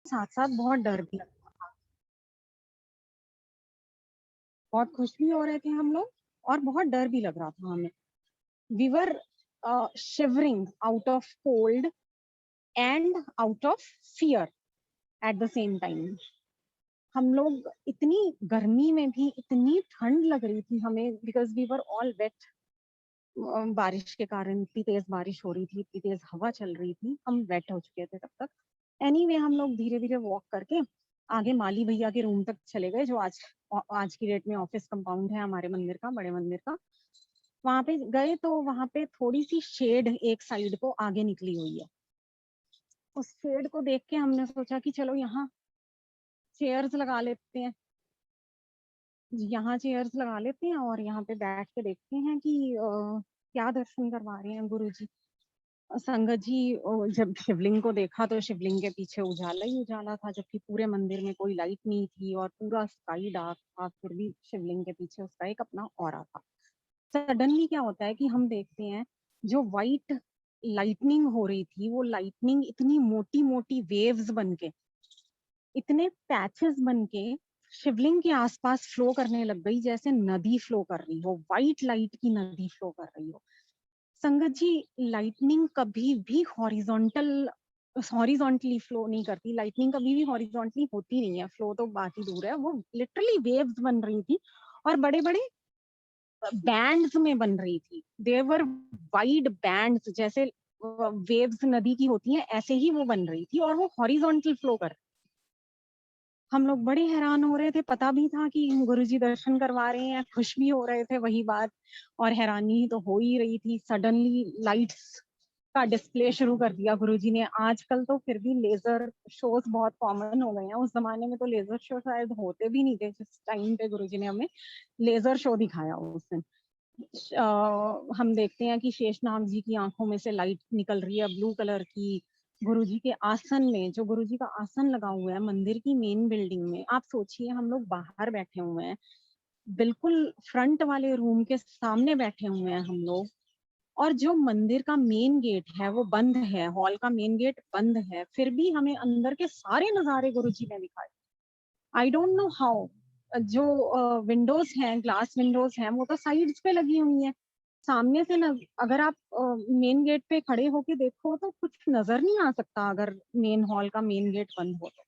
साथ साथ बहुत डर भी लगता था। बहुत खुश भी हो रहे थे हम लोग और बहुत डर भी लग रहा था हमें। We were shivering out of cold and out of fear at the same time. हम लोग इतनी गर्मी में भी इतनी ठंड लग रही थी हमें, because we were all wet. बारिश के कारण इतनी तेज बारिश हो रही थी, इतनी तेज हवा चल रही थी, हम वेट हो चुके थे तब तक। एनीवे हम लोग धीरे धीरे वॉक करके आगे माली भैया के रूम तक चले गए, जो आज की डेट में ऑफिस कंपाउंड है हमारे मंदिर का, बड़े मंदिर का। वहां पे गए तो वहां पे थोड़ी सी शेड एक साइड को आगे निकली हुई है। उस शेड को देख के हमने सोचा कि चलो यहाँ चेयर्स लगा लेते हैं, यहाँ चेयर्स लगा लेते हैं और यहाँ पे बैठ के देखते हैं कि क्या दर्शन करवा रहे हैं गुरु जी। संगत जी जब शिवलिंग को देखा तो शिवलिंग के पीछे उजाला ही उजाला था, जबकि पूरे मंदिर में कोई लाइट नहीं थी और पूरा स्काई डार्क था, फिर भी शिवलिंग के पीछे उसका एक अपना ऑरा था। सडनली क्या होता है कि हम देखते हैं जो वाइट लाइटनिंग हो रही थी, वो लाइटनिंग इतनी मोटी मोटी वेव्स बन के, इतने पैचेस बन के शिवलिंग के आसपास फ्लो करने लग गई, जैसे नदी फ्लो कर रही हो, वाइट लाइट की नदी फ्लो कर रही हो। संगत जी, लाइटनिंग कभी भी हॉरिजॉन्टली फ्लो नहीं करती। लाइटनिंग कभी भी हॉरिजॉन्टली होती नहीं है, फ्लो तो बात ही दूर है, वो लिटरली वेव्स बन रही थी और बड़े बड़े बैंड्स में बन रही थी। देवर वाइड बैंड्स, जैसे वेव्स नदी की होती हैं ऐसे ही वो बन रही थी और वो हॉरिजॉन्टल फ्लो कर। हम लोग बड़े हैरान हो रहे थे, पता भी था कि गुरुजी दर्शन करवा रहे हैं, खुश भी हो रहे थे, वही बात, और हैरानी तो हो ही रही थी। सडनली लाइट्स का डिस्प्ले शुरू कर दिया गुरुजी ने। आजकल तो फिर भी लेजर शोज बहुत कॉमन हो गए हैं, उस जमाने में तो लेजर शो शायद होते भी नहीं थे जिस टाइम पे गुरुजी ने हमें लेजर शो दिखाया उस दिन। हम देखते हैं कि शेषनाग जी की आंखों में से लाइट निकल रही है ब्लू कलर की। गुरुजी के आसन में, जो गुरुजी का आसन लगा हुआ है मंदिर की मेन बिल्डिंग में, आप सोचिए हम लोग बाहर बैठे हुए हैं, बिल्कुल फ्रंट वाले रूम के सामने बैठे हुए हैं हम लोग, और जो मंदिर का मेन गेट है वो बंद है, हॉल का मेन गेट बंद है, फिर भी हमें अंदर के सारे नजारे गुरुजी ने दिखाए। I don't know how. जो विंडोज हैं, ग्लास विंडोज हैं, वो तो साइड्स पे लगी हुई हैं, सामने से न, अगर आप मेन गेट पे खड़े होके देखो तो कुछ नजर नहीं आ सकता अगर मेन हॉल का मेन गेट बंद हो तो।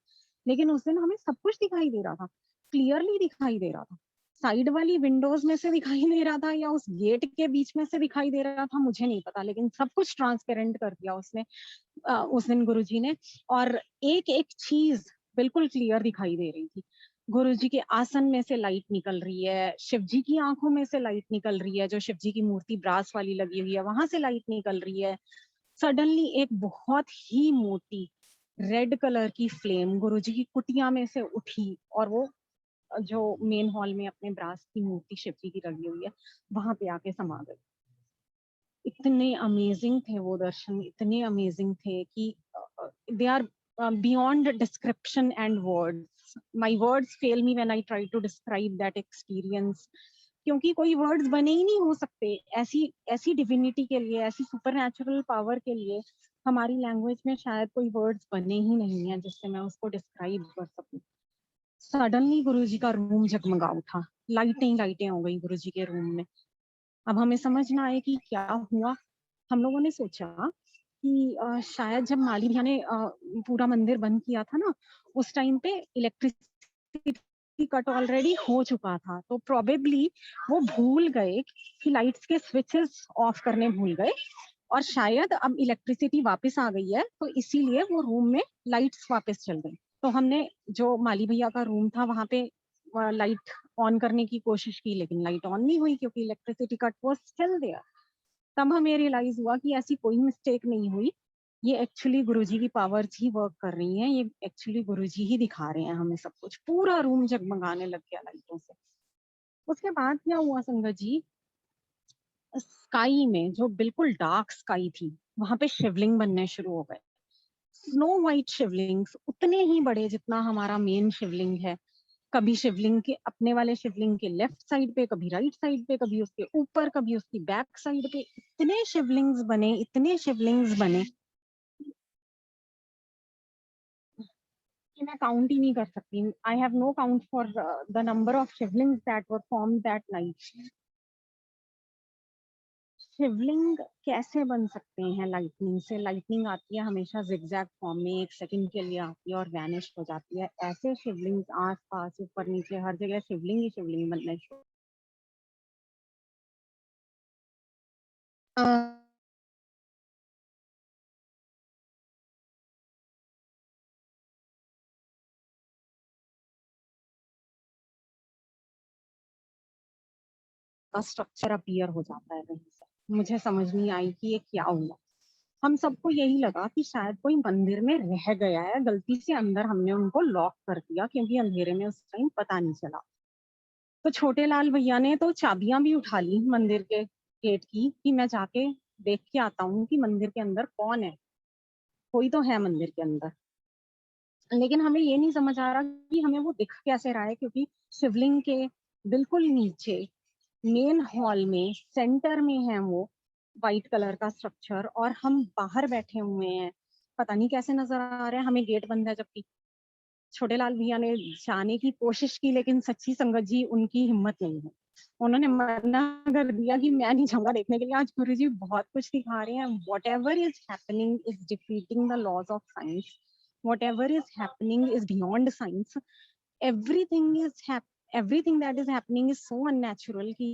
लेकिन उस दिन हमें सब कुछ दिखाई दे रहा था, क्लियरली दिखाई दे रहा था। साइड वाली विंडोज में से दिखाई दे रहा था या उस गेट के बीच में से दिखाई दे रहा था, मुझे नहीं पता, लेकिन सब कुछ ट्रांसपेरेंट कर दिया उसने उस दिन गुरुजी ने। और एक एक चीज बिल्कुल क्लियर दिखाई दे रही थी। गुरुजी के आसन में से लाइट निकल रही है, शिव जी की आंखों में से लाइट निकल रही है, जो शिव जी की मूर्ति ब्रास वाली लगी हुई है वहां से लाइट निकल रही है। सडनली एक बहुत ही मोटी रेड कलर की फ्लेम गुरुजी की कुटिया में से उठी और वो जो मेन हॉल में अपने ब्रास की मूर्ति शिव जी की लगी हुई है वहां पे आके समा गई। इतने अमेजिंग थे वो दर्शन, इतने अमेजिंग थे कि they are beyond description and words. My words fail me when I try to describe that experience, क्योंकि कोई वर्ड्स बने ही नहीं हो सकते ऐसी ऐसी डिविनिटी के लिए, ऐसी सुपरनैचुरल पावर के लिए। हमारी लैंग्वेज में शायद कोई वर्ड्स बने ही नहीं है जिससे मैं उसको डिस्क्राइब कर सकूं। सडनली गुरुजी का रूम जगमगा उठा, लाइटें ही लाइटें हो गई गुरुजी के रूम में। अब हमें समझ ना आए कि क्या हुआ। हम लोगों ने सोचा कि शायद जब माली भैया ने पूरा मंदिर बंद किया था ना, उस टाइम पे इलेक्ट्रिसिटी कट ऑलरेडी हो चुका था, तो प्रोबेबली वो भूल गए कि लाइट्स के स्विचेस ऑफ करने भूल गए, और शायद अब इलेक्ट्रिसिटी वापस आ गई है तो इसीलिए वो रूम में लाइट्स वापस चल गई। तो हमने जो माली भैया का रूम था वहां पे लाइट ऑन करने की कोशिश की, लेकिन लाइट ऑन नहीं हुई क्योंकि electricity cut was still there. तब हमें रियलाइज हुआ कि ऐसी कोई मिस्टेक नहीं हुई, ये एक्चुअली गुरुजी की पावर्स ही वर्क कर रही हैं, ये एक्चुअली गुरुजी ही दिखा रहे हैं हमें सब कुछ। पूरा रूम जगमगाने लग गया लाइटों से। उसके बाद क्या हुआ संगत जी, स्काई में जो बिल्कुल डार्क स्काई थी वहां पे शिवलिंग बनने शुरू हो गए। स्नो व्हाइट शिवलिंग्स, उतने ही बड़े जितना हमारा मेन शिवलिंग है। कभी शिवलिंग के अपने वाले शिवलिंग के लेफ्ट साइड पे, कभी राइट साइड पे, कभी उसके ऊपर, कभी उसकी बैक साइड पे, इतने शिवलिंग्स बने, इतने शिवलिंग्स बने। कि मैं काउंट ही नहीं कर सकती. I have no count for the number of Shivlings that were formed that night. Shivling कैसे बन सकते हैं लाइटनिंग से? लाइटनिंग आती है हमेशा जिगजैग फॉर्म में, एक सेकंड के लिए आती है और वैनिश हो जाती है. ऐसे शिवलिंग आस पास ऊपर नीचे हर जगह शिवलिंग ही शिवलिंग बनने शुरू. का स्ट्रक्चर अपीयर हो जाता है कहीं से. मुझे समझ नहीं आई कि ये क्या हुआ. हम सबको यही लगा कि शायद कोई मंदिर में रह गया है, गलती से अंदर हमने उनको लॉक कर दिया क्योंकि अंधेरे में उस टाइम पता नहीं चला. तो छोटे लाल भैया ने तो चाबियां भी उठा ली मंदिर के गेट की कि मैं जाके देख के आता हूँ कि मंदिर के अंदर कौन है, कोई तो है मंदिर के अंदर. लेकिन हमें ये नहीं समझ आ रहा कि हमें वो दिख कैसे रहा है, क्योंकि शिवलिंग के बिल्कुल नीचे मेन हॉल में सेंटर में है वो वाइट कलर का स्ट्रक्चर, और हम बाहर बैठे हुए हैं. पता नहीं कैसे नजर आ रहे हैं हमें, गेट बंद है. जबकि छोटे लाल भैया ने जाने की कोशिश की, लेकिन सच्ची संगत जी उनकी हिम्मत नहीं है. उन्होंने मना कर दिया कि मैं नहीं जाऊंगा देखने के लिए. आज गुरु जी बहुत कुछ दिखा रहे हैं. Whatever is happening is defeating the laws of science. Whatever is happening is beyond science. Everything is everything that is happening is so unnatural कि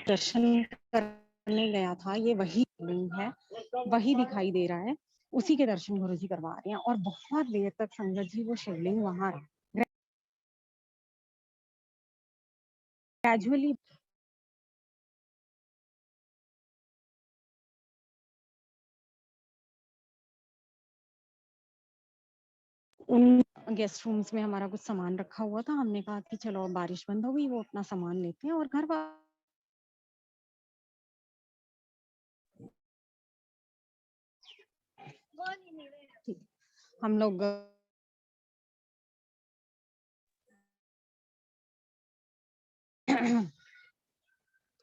दर्शन करने गया था, ये वही है, वही दिखाई दे रहा है. उसी के दर्शन गुरु जी करवा रहे हैं. और बहुत देर तक संगत जी वो शिवलिंग वहां ग्रेजुअली उन गेस्ट रूम्स में हमारा कुछ सामान रखा हुआ था. हमने कहा कि चलो बारिश बंद हो गई, वो अपना सामान लेते हैं और घर हम लोग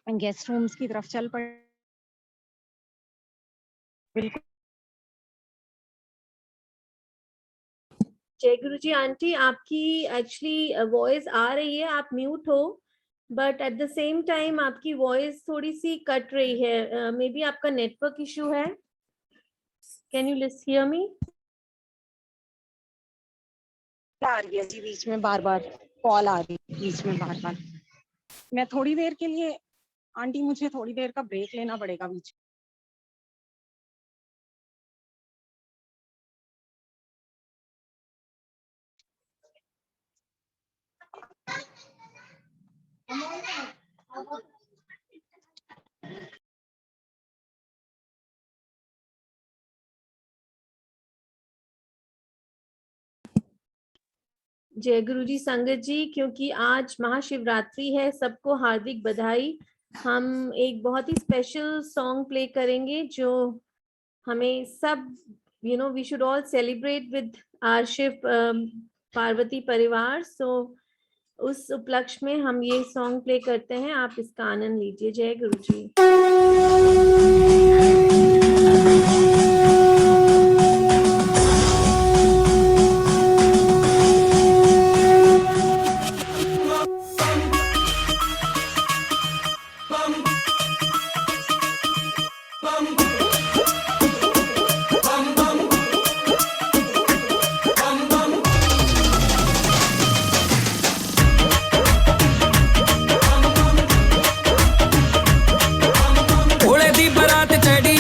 गेस्ट रूम्स की तरफ चल पड़े. बिल्कुल. जय गुरु जी. आंटी आपकी एक्चुअली वॉइस आ रही है, आप म्यूट हो, but at the same time आपकी वॉइस थोड़ी सी कट रही है. मे बी आपका नेटवर्क इशू है. Can you list hear me? आ रही है जी, बीच में बार बार कॉल आ रही है, बीच में बार बार. मैं थोड़ी देर के लिए आंटी, मुझे थोड़ी देर का ब्रेक लेना पड़ेगा बीच. जय गुरु जी. संगत जी, क्योंकि आज महाशिवरात्रि है, सबको हार्दिक बधाई. हम एक बहुत ही स्पेशल सॉन्ग प्ले करेंगे जो हमें सब we should all celebrate with our Shiv Parvati परिवार. सो उस उपलक्ष्य में हम ये सॉन्ग प्ले करते हैं, आप इसका आनंद लीजिए. जय गुरु जी. घोड़े दी बरात चढ़ी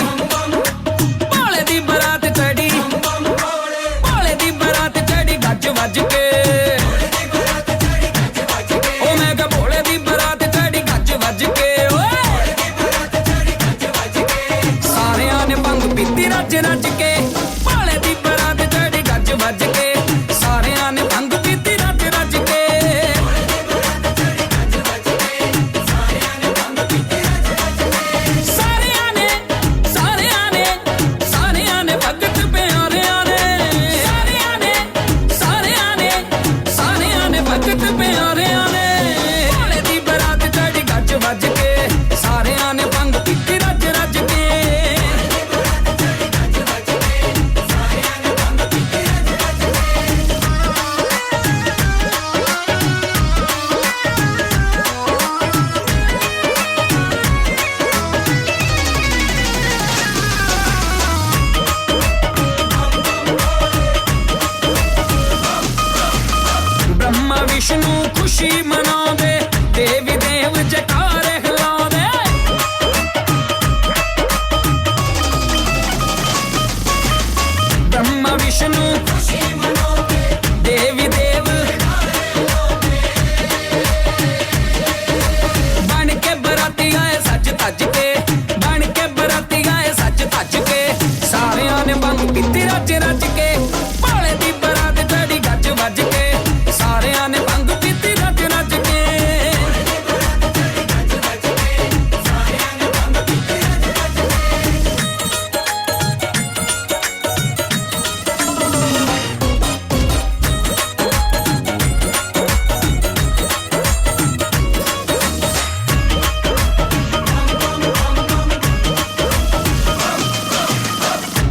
विष्णु खुशी मनावे, देवी देव जयकारे हिलावे। ब्रह्मा विष्णु खुशी मनावे, देवी देव बन के बराती आए सज तज के, बन के बराती आए सज तज के। सारियां ने भंग पीती रज रज के, भाले दी बरात चढ़ी गज वज के। सारियां ने भंग पीती रज रज के।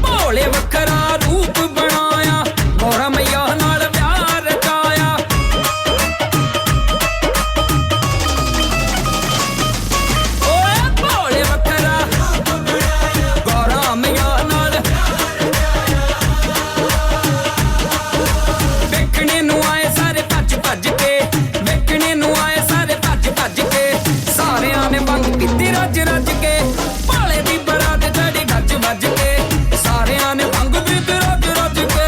भोले वखरा रूप बनाया, गौरा मैया नाल प्यार रचाया। ओए भोले वखरा रूप बनाया, गौरा मैया नाल वेखने नूं आए सारे भज भज के, वेखने नूं आए सारे भज भज के। सारियां ने भंग पीती रज रज के, भाले दी बरात चढ़ी गज वज के। सारियां ने भंग पीती रज रज के।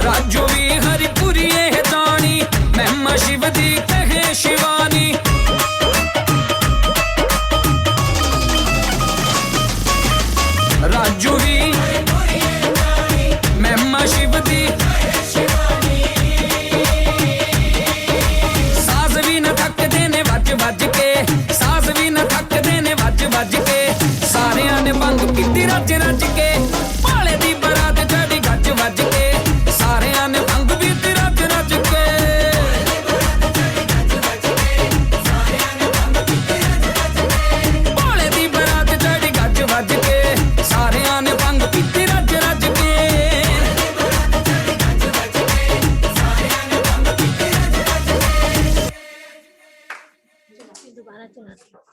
राजो भी हरिपुरी है दानी, महिमा शिव दी कहे शिवानी। राजू भी महिमा शिव दी, साज भी न थक देने वज वज के, साज भी न थक देने वज वज के। सारियां ने भंग पीती रज रज के, भाले दी बरात चढ़ी गज वज के। सारियां ने भंग पीती रज रज के। भाले दी बरात चढ़ी गज वज के। सारियां ने भंग पीती रज रज के। दोबारा चलाते हैं।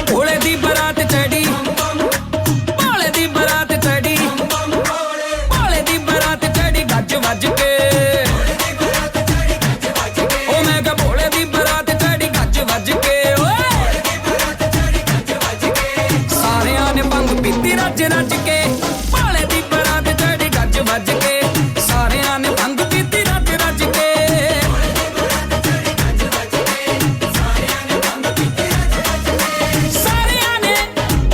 भोले दी बरात चढ़ी, भाले दी बरात चढ़ी, भाले दी बरात चढ़ी गज वज के। ओ मैं क्या भोले दी बरात चढ़ी गज वज के। ओए सारियां ने भंग पीती रज रज के, भाले दी बरात चढ़ी गज वज के। सारियां ने भंग पीती रज रज के। सारियां ने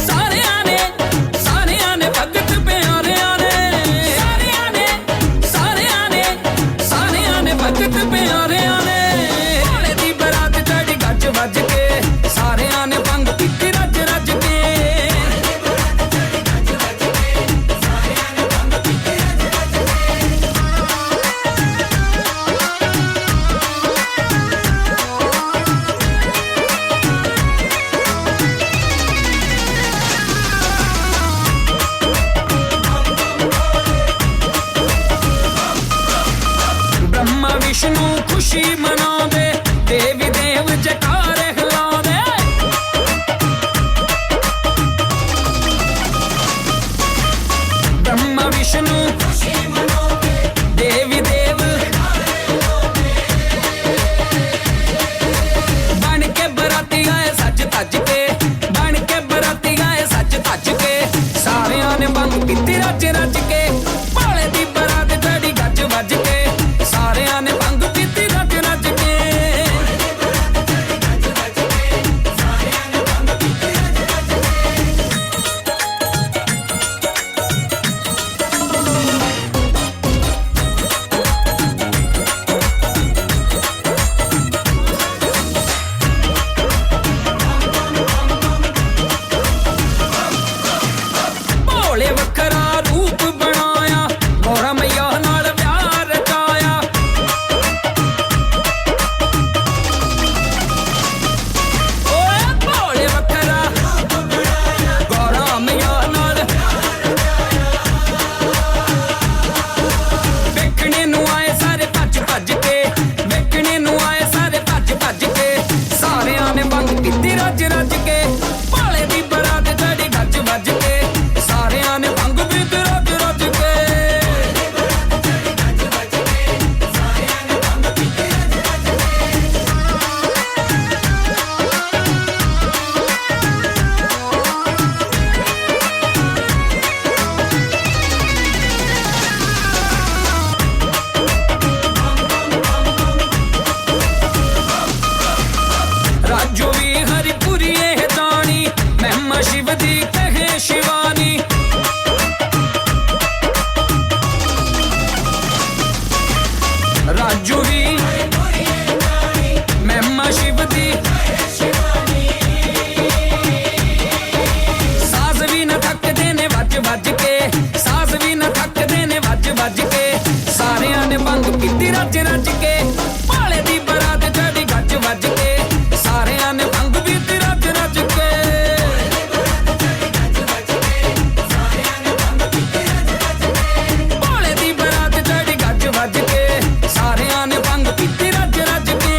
सारियां ने भगत प्यारियां ने। सारियां ने सारियां ने भगत प्यारियां ने। भाले दी बरात चढ़ी गज वज के। सारियां ने भंग पीती रज रज के। ब्रह्मा विष्णु खुशी मनावे, देवी देव जयकारे हिलावे। ब्रह्मा विष्णु खुशी मनावे, देवी देव बन के बराती आए सज तज के, बन के बराती आए सज तज के। सारियां ने भंग पीती रज रज के, भाले दी बरात चढ़ी गज वज के। सारियां ने भंग पीती रज रज जी कहे शिवानी। राजू भी महिमा शिव दी, साज भी न थक देने वज वज के, साज भी न थक देने वज वज के, सारियां ने भंग पीती रज रज के, भाले दी बरात चढ़ी गज वज के, सारियां ने भंग पीती रज रज के। भाले दी बरात चढ़ी गज वज के, सारियां ने भंग पीती रज रज के।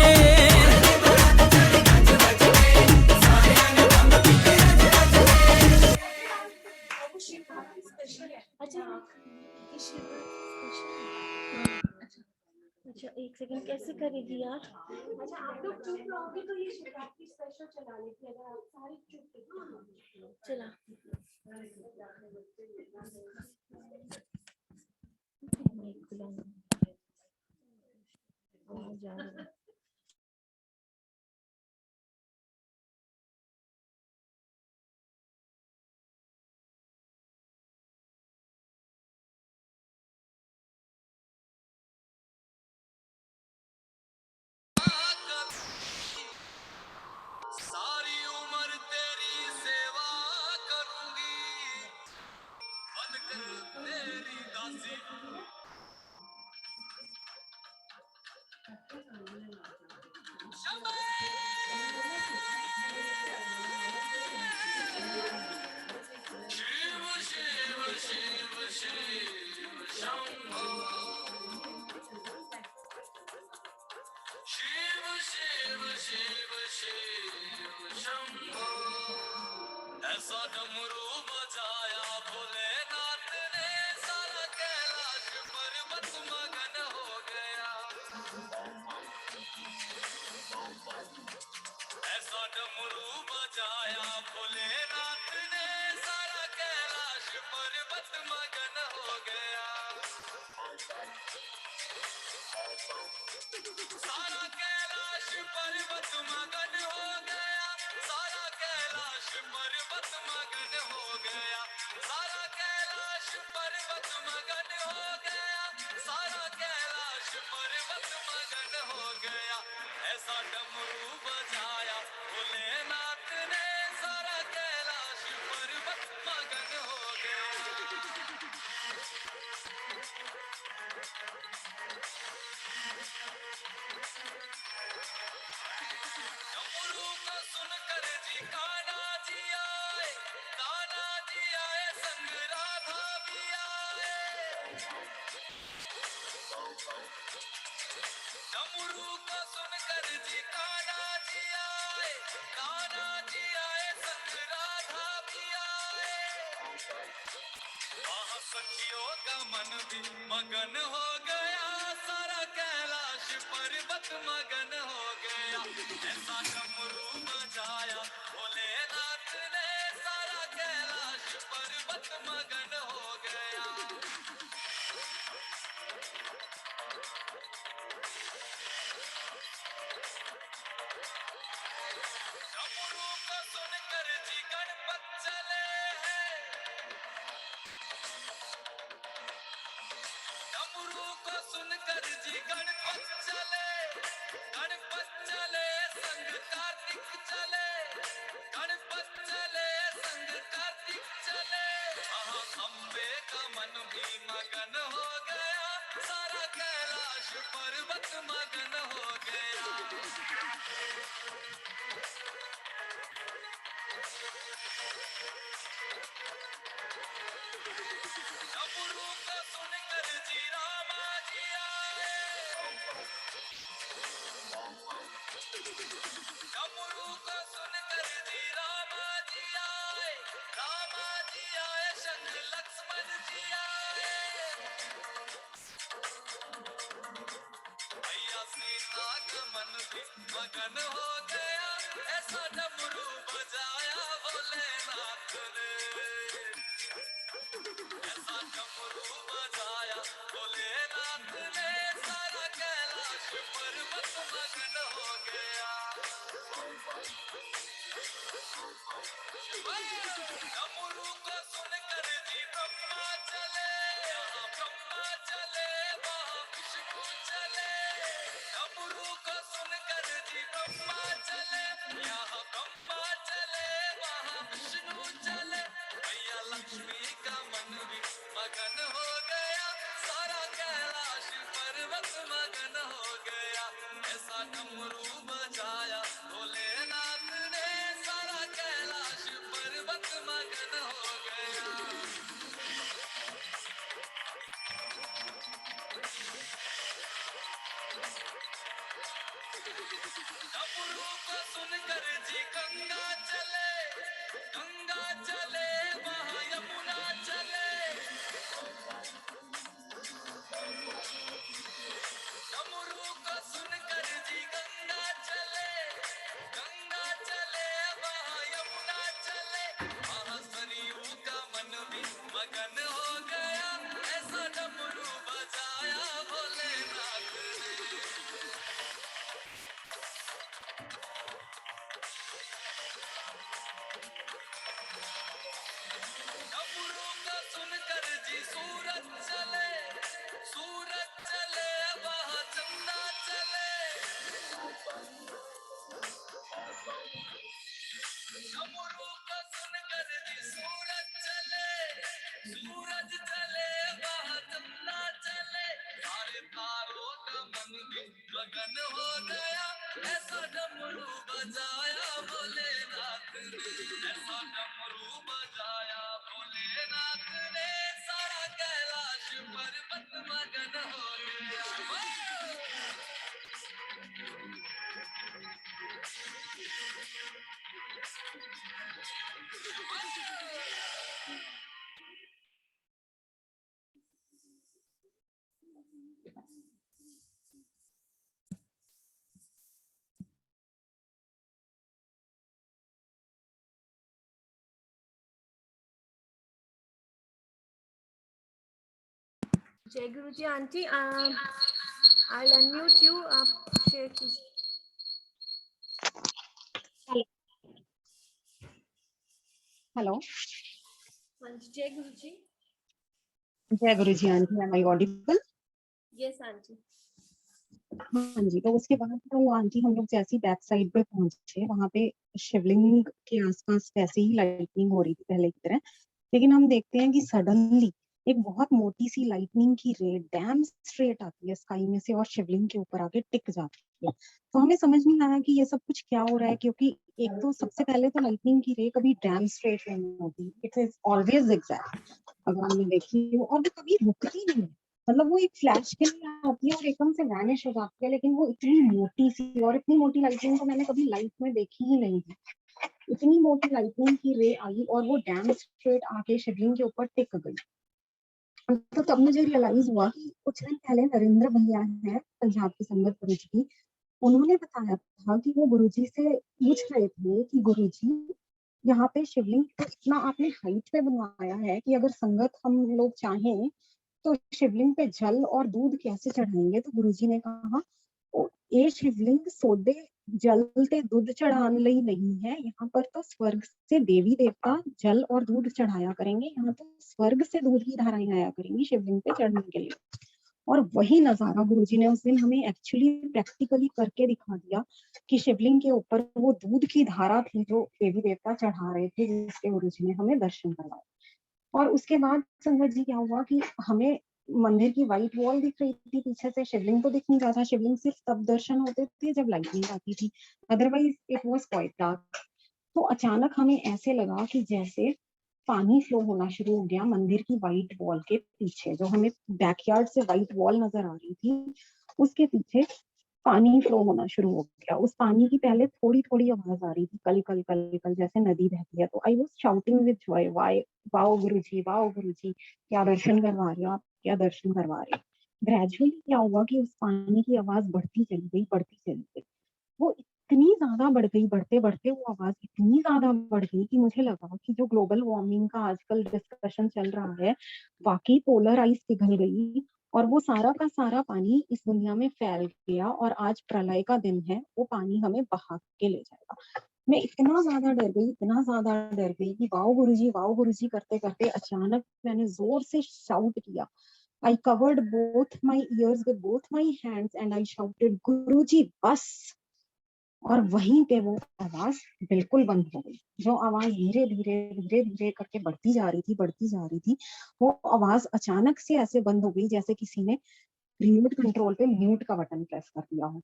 अच्छा एक सेकंड, कैसे करेगी यार? अच्छा आप लोग चुप रहोगे तो ये शिवरात्रि स्पेशल चला लेती, अगर आप सारे चुप चला। सारी उम्र तेरी सेवा करूंगी, बनकर तेरी दासी। शिव शिव शिव शिव शंभो, शिव शिव शिव शिव शंभो। ऐसा डमरू बजाया भोलेनाथ ने, सारा कैलाश पर्वत मगन हो गया। ऐसा डमरू बजाया भोलेनाथ ने, सारा कैलाश पर्वत मगन हो गया। सारा कैलाश पर्वत मगन हो गया, सारा कैलाश पर्वत मगन हो गया, सारा कैलाश पर्वत मगन हो गया, सारा कैलाश पर्वत मगन हो गया। ऐसा डमरू बजाया भोलेनाथ ने, सारा कैलाश पर्वत मगन हो गया। डमरू को सुनकर जी कान्हा जी आए, कान्हा जी आए संग राधा भी आए। डमरू को सुनकर जी कान्हा जी आए, कान्हा जी आए संग राधा भी आए। वहाँ सखियों का मन भी मगन हो गया, सारा कैलाश पर्वत मगन हो गया। ऐसा डमरू बजाया भोलेनाथ ने, सारा कैलाश पर्वत मगन हो गया। डमरू को सुनकर जी गणपत चले हैं, डमरू को सुनकर जी गणपत चले, गणपत चले संग कार्तिक चले, गणपत चले संग कार्तिक चले। हाँ अम्बे का मन भी मगन हो गया, सारा कैलाश पर्वत मगन हो गया। डमरू को सुनकर जी रामा जी आए, डमरू को सुनकर जी रामा जी आए, रामा जी आए संग लक्ष्मण जी आए। भैया सीता का मन भी मगन हो गया, ऐसा डमरू बजाया भोलेनाथ ने। ऐसा डमरू बजाया भोलेनाथ ने, सारा कैलाश पर्वत मगन हो गया। मगन हो गया, सारा कैलाश पर्वत मगन हो गया, ऐसा डमरू बजाया भोलेनाथ ने, सारा कैलाश पर्वत मगन हो गया। डमरू को सुनकर जी गंगा चले, गंगा चले वहाँ यमुना चले, डमरू को सुनकर जी गंगा चले, गंगा चले वहाँ यमुना चले, वहाँ सरयू का मन भी मगन हो गया, ऐसा डमरू बजाया भोलेनाथ ने। डमरू को सुनकर जी सूरज चले, सूरज चले वहाँ चंदा चले, डमरू को सुनकर जी सूरज चले, सूरज चले वहाँ चंदा चले, सारे तारों का मन भी मगन हो गया, ऐसा डमरू बजाया भोलेनाथ ने, ऐसा डमरू बजाया भोलेनाथ ने, सारा कैलाश पर्वत मगन हो गया। जय गुरु जी। Aunty, I'll unmute you. आप शेयर कीजिए। हेलो, हाँ जी, जय गुरु जी। जय गुरु जी। Aunty, am I audible? Yes aunty. हाँ जी। तो उसके बाद तो आंटी हम लोग जैसे ही बैक साइड पे पहुंचे, वहां पे शिवलिंग के आसपास वैसे ही लाइटनिंग हो रही थी पहले की तरह, लेकिन हम देखते हैं कि सडनली एक बहुत मोटी सी लाइटनिंग की रे डैम स्ट्रेट आती है स्काई में से और शिवलिंग के ऊपर आके टिक जाती है। तो हमें समझ नहीं आया कि ये सब कुछ क्या हो रहा है, क्योंकि एक तो सबसे पहले तो लाइटनिंग की रे कभी डैम स्ट्रेट नहीं होती, इट इज ऑलवेज जिगजैग। अगर हमने देखी हो, और वो कभी रुकती नहीं है, मतलब वो एक फ्लैश के लिए आती है और एकदम से वैनिश हो जाती है, लेकिन वो इतनी मोटी सी, और इतनी मोटी लाइटनिंग तो मैंने कभी लाइफ में देखी ही नहीं थी। इतनी मोटी लाइटनिंग की रे आई और वो डैम स्ट्रेट आके शिवलिंग के ऊपर टिक गई। तो तब मुझे रियलाइज हुआ कि कुछ दिन पहले नरेंद्र भैया हैं पंजाब की संगत गुरुजी की, उन्होंने बताया था कि वो गुरुजी से पूछ रहे थे कि गुरुजी, यहाँ पे शिवलिंग तो इतना आपने हाइट पे बनवाया है कि अगर संगत हम लोग चाहें तो शिवलिंग पे जल और दूध कैसे चढ़ाएंगे? तो गुरुजी ने कहा, ये शिवलिंग सोडे जल ते दूध चढ़ाने ਲਈ नहीं है, यहाँ पर तो स्वर्ग से देवी देवता जल और दूध चढ़ाया करेंगे, यहाँ तो स्वर्ग से दूध की धाराएं आया करेंगी शिवलिंग पे चढ़ने के लिए। और वही नजारा गुरुजी ने उस दिन हमें एक्चुअली प्रैक्टिकली करके दिखा दिया कि शिवलिंग के ऊपर वो दूध की धारा थी जो देवी देवता चढ़ा रहे थे, जिसके गुरुजी ने हमें दर्शन करवाए। और उसके बाद संगत जी क्या हुआ कि हमें मंदिर की व्हाइट वॉल दिख रही थी पीछे से, शिवलिंग तो दिख नहीं रहा था। शिवलिंग सिर्फ तब दर्शन होते थे जब लाइटनिंग आती थी, otherwise it was quite dark. तो अचानक हमें ऐसे लगा कि जैसे पानी फ्लो होना शुरू हो गया मंदिर की व्हाइट वॉल के पीछे, जो हमें बैकयार्ड से व्हाइट वॉल नजर आ रही थी, उसके पीछे पानी फ्लो होना शुरू हो गया। उस पानी की पहले थोड़ी थोड़ी आवाज आ रही थी, कल कल कल कल जैसे नदी बहती है। तो I was shouting with joy, why wow Guruji, wow Guruji, क्या दर्शन करवा रहे हो आप, क्या दर्शन करवा रहे हो। ग्रेजुअली क्या हुआ कि उस पानी की आवाज बढ़ती चली गई, बढ़ती चली गई। वो इतनी ज्यादा बढ़ गई, बढ़ते बढ़ते वो आवाज इतनी ज्यादा बढ़ गई कि मुझे लगा कि जो ग्लोबल वार्मिंग का आजकल डिस्कशन चल रहा है, वाकई पोलर आइस पिघल गई और वो सारा का सारा पानी इस दुनिया में फैल गया और आज प्रलय का दिन है, वो पानी हमें बहा के ले जाएगा। मैं इतना ज्यादा डर गई, इतना ज्यादा डर गई कि वाओ गुरुजी करते करते अचानक मैंने जोर से शाउट किया। I covered both my ears with both my hands and I shouted, Guruji, bus. और वहीं पे वो आवाज बिल्कुल बंद हो गई। जो आवाज धीरे धीरे धीरे धीरे करके बढ़ती जा रही थी, बढ़ती जा रही थी, वो आवाज अचानक से ऐसे बंद हो गई जैसे किसी ने रिमोट कंट्रोल पे म्यूट का बटन प्रेस कर दिया हो।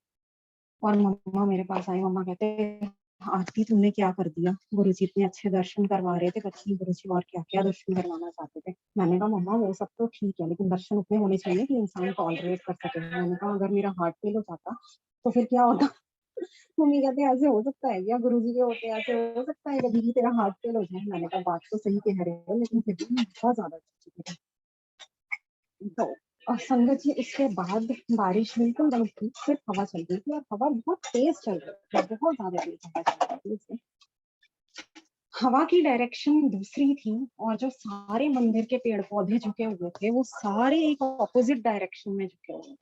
और मम्मा मेरे पास आई, मम्मा कहते आरती तुमने क्या कर दिया, गुरुजी इतने अच्छे दर्शन करवा रहे थे, पता नहीं गुरुजी और क्या क्या दर्शन करवाना चाहते थे। मैंने कहा मम्मा वो सब तो ठीक है, लेकिन दर्शन उतने होने चाहिए कि इंसान टॉलरेट कर सके। मैंने कहा अगर मेरा हार्ट फेल हो जाता तो फिर क्या होता। मम्मी कहते ऐसे हो सकता है क्या, गुरुजी के होते ऐसे हो सकता है कभी भी तेरा हार्ट फेल हो जाए। मैंने कहा बात तो सही कह रहे हो, लेकिन फिर भी बहुत ज्यादा डर चुकी थी। तो और संगत जी उसके बाद बारिश बिल्कुल बंद थी, सिर्फ हवा चल रही थी, और हवा बहुत तेज चल रही थी, बहुत ज्यादा तेज हवा चल रही थी उससे। हवा की डायरेक्शन दूसरी थी, और जो सारे मंदिर के पेड़ पौधे झुके हुए थे वो सारे एक ऑपोजिट डायरेक्शन में झुके हुए थे।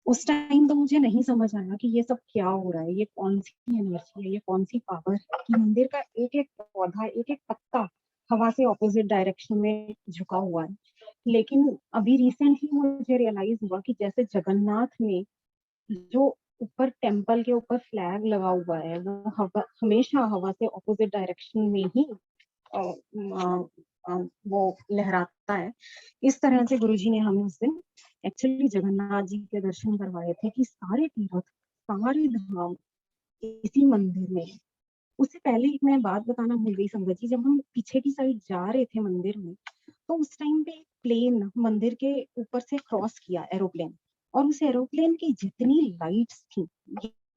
उस टाइम तो मुझे नहीं समझ आया कि ये सब क्या हो रहा है, ये कौन सी एनर्जी है, ये कौन सी पावर है कि मंदिर का एक एक पौधा, एक एक पत्ता हवा से ऑपोजिट डायरेक्शन में झुका हुआ है। लेकिन अभी रिसेंटली मुझे रियलाइज हुआ कि जैसे जगन्नाथ में जो ऊपर टेम्पल के ऊपर फ्लैग लगा हुआ है, वो हवा हमेशा हवा से ऑपोजिट डायरेक्शन में ही अ, अ, वो लहराता है। इस तरह से गुरुजी ने हमें उस दिन एक्चुअली जगन्नाथ जी के दर्शन करवाए थे कि सारे तीर्थ, सारे धाम इसी मंदिर में है। उससे पहले एक मैं बात बताना भूल गई संगत जी, जब हम पीछे की साइड जा रहे थे मंदिर में, तो उस टाइम पे एक प्लेन मंदिर के ऊपर से क्रॉस किया, एरोप्लेन। और उस एरोप्लेन की जितनी लाइट्स थी,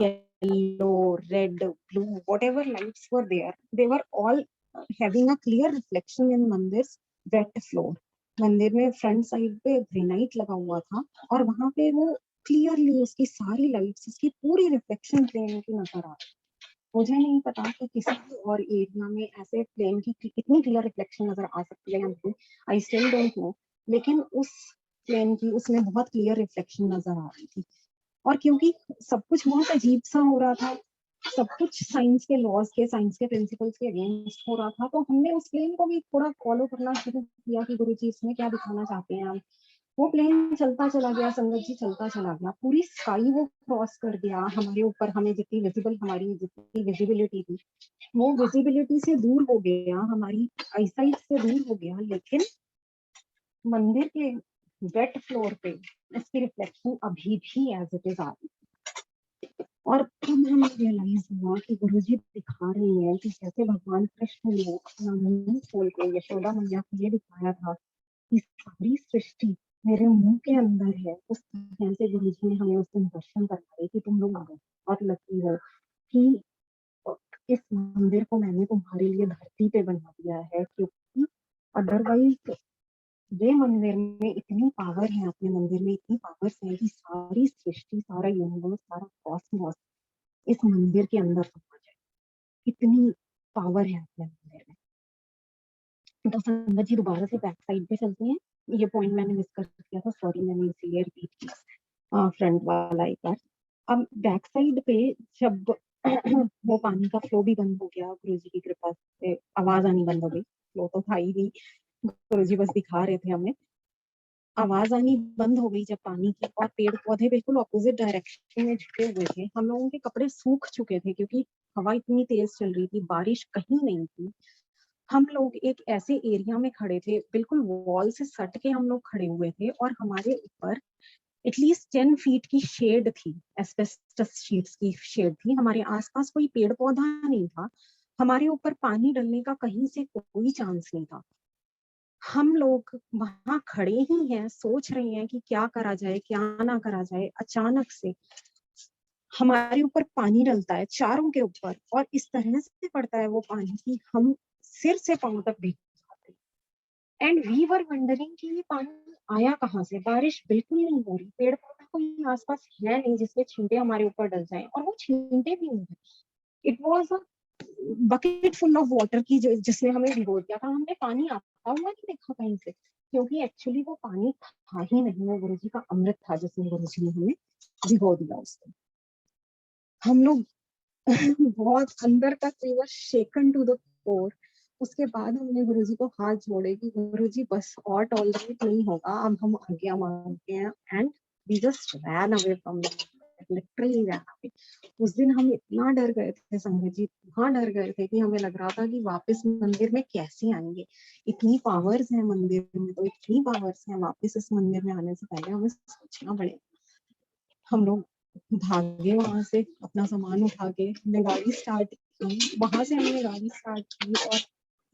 yellow, red, blue, whatever lights were there, they were all having a clear reflection in मंदिर वेट फ्लोर। मंदिर में फ्रंट साइड पे ग्रेनाइट लगा हुआ था, और वहां पे वो क्लियरली उसकी सारी लाइट्स, उसकी पूरी रिफ्लेक्शन प्लेन की नजर आ रही। मुझे नहीं पता कि किसी भी और एरिया में ऐसे प्लेन की कितनी क्लियर रिफ्लेक्शन नजर आ सकती है या नहीं, आई स्टिल डोंट नो। लेकिन उस प्लेन की उसमें बहुत क्लियर रिफ्लेक्शन नजर आ रही थी। और क्योंकि सब कुछ बहुत अजीब सा हो रहा था, सब कुछ साइंस के लॉज के, साइंस के प्रिंसिपल्स के अगेंस्ट हो रहा था, तो हमने उस प्लेन को भी थोड़ा फॉलो करना शुरू किया कि गुरुजी इसमें क्या दिखाना चाहते हैं हम। वो प्लेन चलता चला गया संगत जी, चलता चला गया, पूरी स्काई वो क्रॉस कर गया हमारे ऊपर। हमें जितनी विजिबल, हमारी जितनी विजिबिलिटी थी, वो विजिबिलिटी से दूर हो गया, हमारी आईसाइट से दूर हो गया। लेकिन मंदिर के वेट फ्लोर पे उसकी रिफ्लेक्शन अभी भी एज इट इज आ रही। और तब हमें रियलाइज हुआ कि गुरुजी दिखा रहे हैं कि कैसे भगवान कृष्ण ने अपना मुंह खोल के यशोदा मैया को ये दिखाया था कि सारी सृष्टि मेरे मुंह के अंदर है। उस तरह से गुरुजी ने हमें उस दिन दर्शन करवाए कि तुम लोग बहुत लकी हो कि इस मंदिर को मैंने तुम्हारे लिए धरती पे बना दिया है, क्योंकि अदरवाइज ये मंदिर में इतनी पावर है, अपने मंदिर में इतनी पावर है कि सारी सृष्टि, सारा यूनिवर्स, सारा कॉस्मोस इस मंदिर के अंदर समा जाए, इतनी पावर है अपने मंदिर में। तो संगत जी दोबारा से बैक साइड पे चलते हैं, ये पॉइंट मैंने मिस कर दिया था, सॉरी, मैंने इसीलिए रिपीट किया फ्रंट वाला एक बार। अब बैक साइड पे जब वो पानी का फ्लो भी बंद हो गया, गुरुजी की कृपा से आवाज आनी बंद हो गई, फ्लो तो था ही नहीं, गुरुजी बस दिखा रहे थे हमें। आवाज आनी बंद हो गई जब पानी की, और पेड़ पौधे बिल्कुल ऑपोजिट डायरेक्शन में झुके हुए थे। हम लोगों के कपड़े सूख चुके थे क्योंकि हवा इतनी तेज चल रही थी, बारिश कहीं नहीं थी। हम लोग एक ऐसे एरिया में खड़े थे, बिल्कुल वॉल से सट के हम लोग खड़े हुए थे, और हमारे ऊपर एटलीस्ट 10 फीट की शेड थी, एस्बेस्टस शीट्स की शेड थी। हमारे आसपास कोई पेड़ पौधा नहीं था, हमारे ऊपर पानी डलने का कहीं से कोई चांस नहीं था। हम लोग वहां खड़े ही हैं, सोच रहे हैं कि क्या करा जाए, क्या ना करा जाए। अचानक से हमारे ऊपर पानी डलता है, चारों के ऊपर, और इस तरह से पड़ता है वो पानी कि हम सिर से पांव तक भीग जाते हैं। एंड वी वर वंडरिंग कि ये पानी आया कहाँ से, बारिश बिल्कुल नहीं हो रही, पेड़ पौधा कोई आसपास है नहीं जिसके छींटे हमारे ऊपर डल जाएं, और वो छींटे भी नहीं है। It was a bucket full of water की जिसने हमें भिगो दिया था। हमने पानी आता हुआ नहीं देखा कहीं से, क्योंकि एक्चुअली वो पानी था ही नहीं, वो गुरुजी का अमृत था जिसमें गुरुजी ने हमें भिगो दिया उसको। हम लोग बहुत अंदर तक we were shaken to the core. उसके बाद हमने गुरुजी को हाथ जोड़े कि गुरुजी बस और टॉलरेट नहीं होगा, अब हम आज्ञा मांगते हैं। And we just ran away from literally that. उस दिन हम इतना डर गए थे संगत जी, इतना डर गए थे कि हमें लग रहा था कि वापस मंदिर में कैसे आएंगे। इतनी पावर्स है मंदिर में, तो इतनी पावर्स है, वापस इस मंदिर में आने से पहले हमें सोचना पड़ेगा। हम लोग भागे वहां से, अपना सामान उठा के हमने गाड़ी स्टार्ट की, वहां से हमने गाड़ी स्टार्ट की और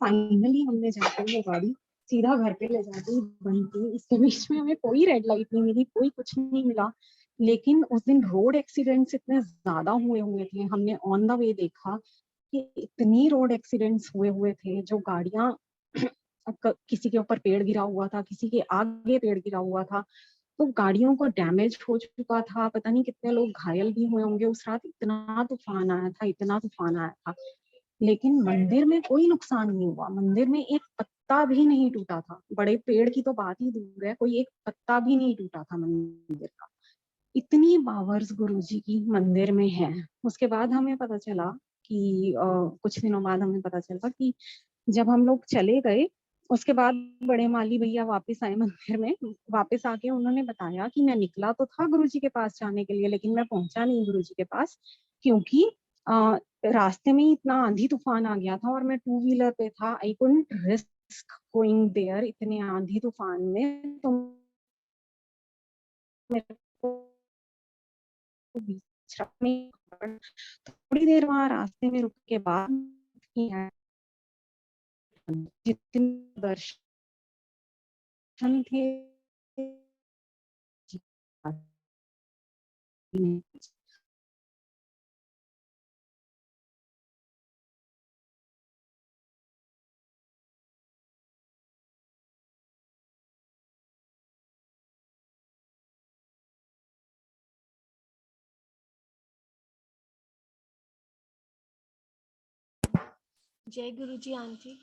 फाइनली हमने जाके वो गाड़ी सीधा घर पे ले जाके बंद की। इसके बीच में हमें कोई रेड लाइट नहीं मिली, कोई कुछ नहीं मिला। लेकिन उस दिन रोड एक्सीडेंट्स इतने ज्यादा हुए थे, हमने ऑन द वे देखा कि इतनी रोड एक्सीडेंट्स हुए थे, जो गाड़ियां किसी के ऊपर पेड़ गिरा हुआ था, किसी के आगे पेड़ गिरा हुआ था, तो गाड़ियों को डैमेज हो चुका था। पता नहीं कितने लोग घायल भी हुए होंगे उस रात। इतना तूफान आया था, इतना तूफान आया था, लेकिन मंदिर में कोई नुकसान नहीं हुआ। मंदिर में एक पत्ता भी नहीं टूटा था, बड़े पेड़ की तो बात ही दूर है, कोई एक पत्ता भी नहीं टूटा था मंदिर का। इतनी पावर्स गुरुजी की मंदिर में है। उसके बाद हमें पता चला कि कुछ दिनों बाद हमें पता चला कि जब हम लोग चले गए, उसके बाद बड़े माली भैया वापस आए मंदिर में। वापस आके उन्होंने बताया कि मैं निकला तो था गुरुजी के पास जाने के लिए, लेकिन मैं पहुंचा नहीं गुरुजी के पास, क्योंकि रास्ते में ही इतना आंधी तूफान आ गया था और मैं टू व्हीलर पे था। I couldn't risk going there इतने आंधी तूफान में। तो मेरे को बीच में थोड़ी देर वहां रास्ते में रुक के बाद जितने दर्शन थे जय गुरु जी आंटी।